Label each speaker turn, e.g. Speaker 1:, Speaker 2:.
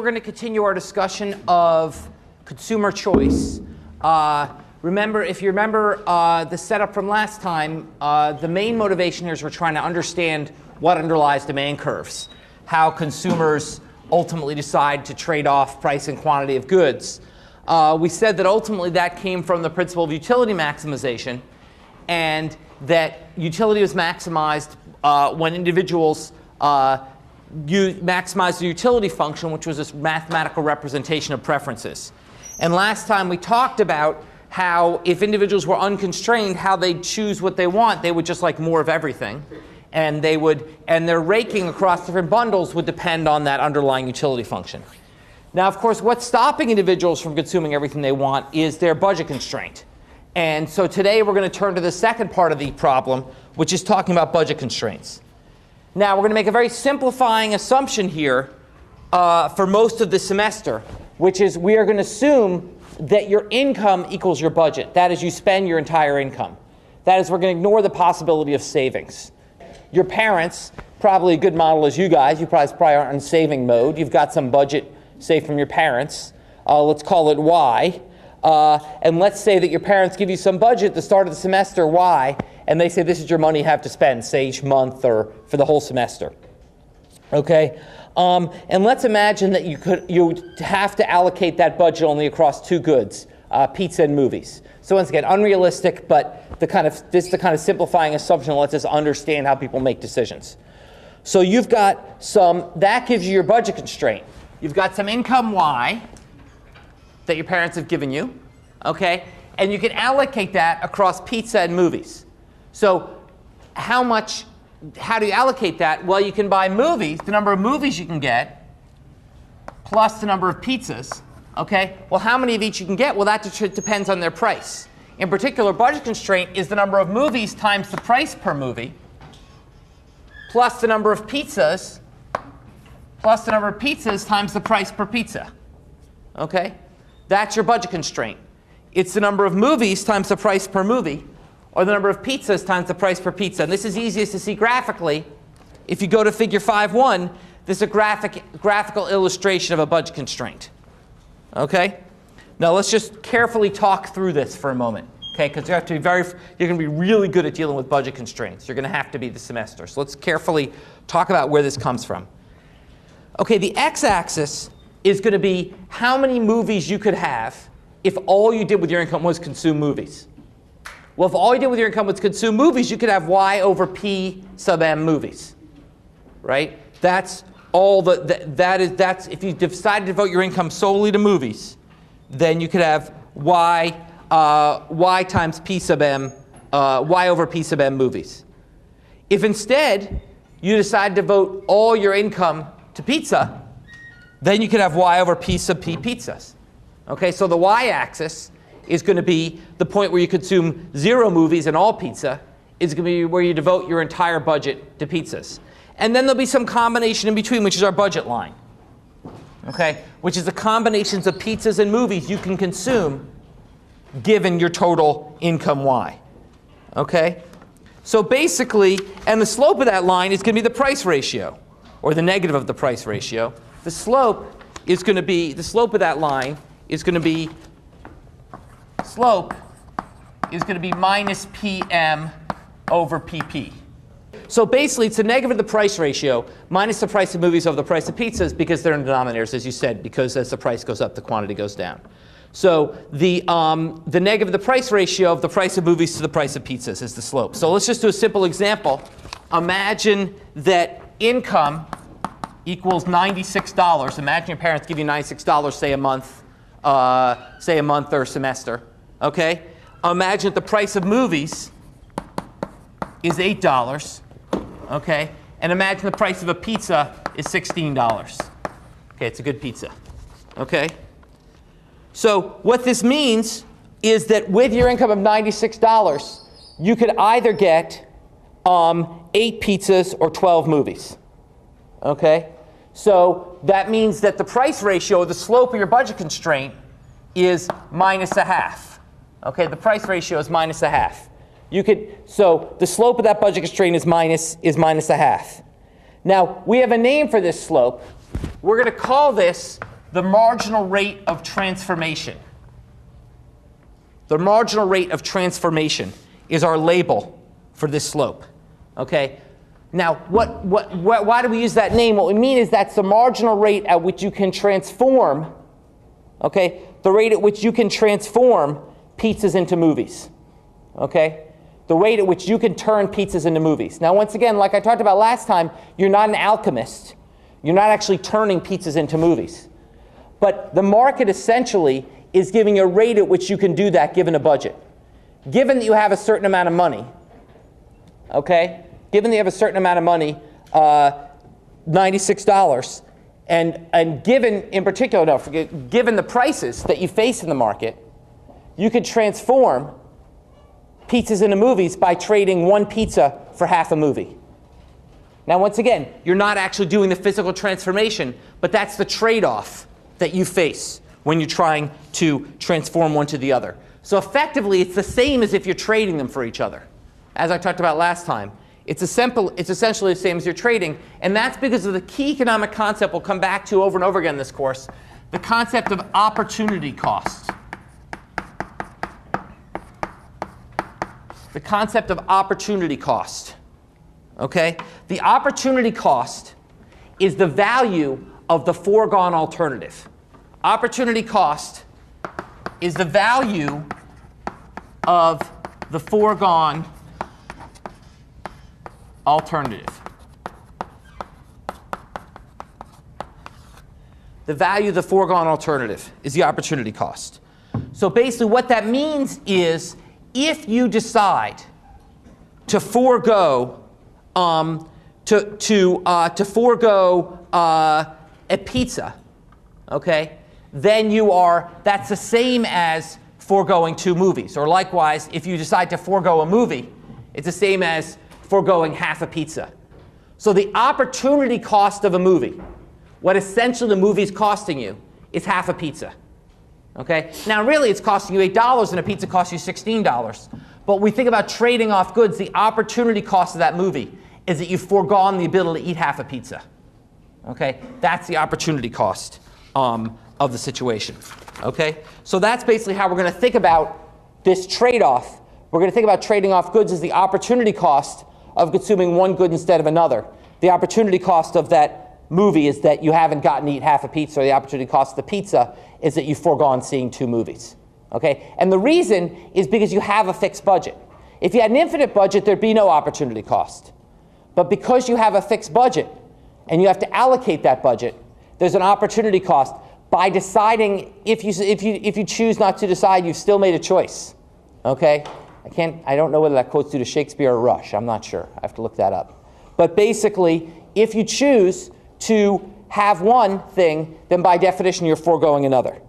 Speaker 1: going to continue our discussion of consumer choice. If you remember the setup from last time, the main motivation here is we're trying to understand what underlies demand curves, how consumers ultimately decide to trade off price and quantity of goods. We said that ultimately that came from the principle of utility maximization, and that utility was maximized when individuals maximize the utility function, which was this mathematical representation of preferences. And last time we talked about how if individuals were unconstrained, how they'd choose what they want. They would just like more of everything. And their ranking across different bundles would depend on that underlying utility function. Now, of course, what's stopping individuals from consuming everything they want is their budget constraint. And so today we're going to turn to the second part of the problem, which is talking about budget constraints. Now, we're going to make a very simplifying assumption here for most of the semester, which is we are going to assume that your income equals your budget. That is, you spend your entire income. That is, we're going to ignore the possibility of savings. Your parents, probably a good model as you guys, you probably aren't in saving mode. You've got some budget saved from your parents. Let's call it Y. And let's say that your parents give you some budget at the start of the semester, Y, and they say this is your money you have to spend, say each month or for the whole semester. Okay? And let's imagine that you have to allocate that budget only across two goods, pizza and movies. So once again, unrealistic, but this is the kind of simplifying assumption that lets us understand how people make decisions. So you've got that gives you your budget constraint. You've got some income Y that your parents have given you, okay? And you can allocate that across pizza and movies. So how do you allocate that? Well, you can buy movies, the number of movies you can get, plus the number of pizzas. Okay? Well, how many of each you can get? Well, that depends on their price. In particular, budget constraint is the number of movies times the price per movie, plus the number of pizzas, times the price per pizza. Okay? That's your budget constraint. It's the number of movies times the price per movie, or the number of pizzas times the price per pizza. And this is easiest to see graphically. If you go to figure 5.1, this is a graphical illustration of a budget constraint. Okay? Now let's just carefully talk through this for a moment. Okay? Because you're going to be really good at dealing with budget constraints. You're going to have to be this semester. So let's carefully talk about where this comes from. Okay, the x-axis is going to be how many movies you could have if all you did with your income was consume movies. Well, if all you did with your income was consume movies, you could have y over p sub m movies, right? That's all that's if you decide to devote your income solely to movies, then you could have y times p sub m, y over p sub m movies. If instead you decide to devote all your income to pizza, then you could have y over p sub p pizzas. Okay, so the y-axis is going to be the point where you consume 0 movies and all pizza. Is going to be where you devote your entire budget to pizzas. And then there'll be some combination in between, which is our budget line. Okay, which is the combinations of pizzas and movies you can consume given your total income y. Okay? So basically, and the slope of that line is going to be the price ratio, or the negative of the price ratio. The slope of that line is going to be minus PM over PP. So basically, it's the negative of the price ratio minus the price of movies over the price of pizzas, because they're in denominators, as you said, because as the price goes up, the quantity goes down. So the negative of the price ratio of the price of movies to the price of pizzas is the slope. So let's just do a simple example. Imagine that income equals $96. Imagine your parents give you $96, say a month or a semester. Okay? Imagine that the price of movies is $8. Okay? And imagine the price of a pizza is $16. Okay, it's a good pizza. Okay? So what this means is that with your income of $96, you could either get 8 pizzas or 12 movies. Okay? So that means that the price ratio, the slope of your budget constraint, is minus a half. Okay, the price ratio is minus a half. So the slope of that budget constraint is minus a half. Now, we have a name for this slope. We're going to call this the marginal rate of transformation. The marginal rate of transformation is our label for this slope. Okay? Now, why do we use that name? What we mean is that's the marginal rate at which you can transform, okay, the rate at which you can transform pizzas into movies. Okay? The rate at which you can turn pizzas into movies. Now, once again, like I talked about last time, you're not an alchemist. You're not actually turning pizzas into movies. But the market essentially is giving you a rate at which you can do that given a budget. Given that you have a certain amount of money, okay? Given that you have a certain amount of money, $96, and given, in particular, given the prices that you face in the market, you could transform pizzas into movies by trading one pizza for half a movie. Now, once again, you're not actually doing the physical transformation, but that's the trade-off that you face when you're trying to transform one to the other. So effectively, it's the same as if you're trading them for each other. As I talked about last time, it's essentially the same as you're trading, and that's because of the key economic concept we'll come back to over and over again in this course, the concept of opportunity cost. The concept of opportunity cost. Okay? The opportunity cost is the value of the foregone alternative. Opportunity cost is the value of the foregone alternative. The value of the foregone alternative is the opportunity cost. So basically what that means is if you decide to forego a pizza, okay, then that's the same as foregoing two movies. Or likewise, if you decide to forego a movie, it's the same as foregoing half a pizza. So the opportunity cost of a movie, what essentially the movie is costing you, is half a pizza. Okay? Now really it's costing you $8 and a pizza costs you $16. But when we think about trading off goods, the opportunity cost of that movie is that you've foregone the ability to eat half a pizza. Okay? That's the opportunity cost of the situation. Okay? So that's basically how we're going to think about this trade-off. We're going to think about trading off goods as the opportunity cost of consuming one good instead of another. The opportunity cost of that movie is that you haven't gotten to eat half a pizza, or the opportunity cost of the pizza is that you've foregone seeing two movies. Okay? And the reason is because you have a fixed budget. If you had an infinite budget, there'd be no opportunity cost. But because you have a fixed budget and you have to allocate that budget, there's an opportunity cost. By deciding, if you choose not to decide, you've still made a choice. Okay? I don't know whether that quote's due to Shakespeare or Rush. I'm not sure. I have to look that up. But basically, if you choose to have one thing, then by definition you're foregoing another.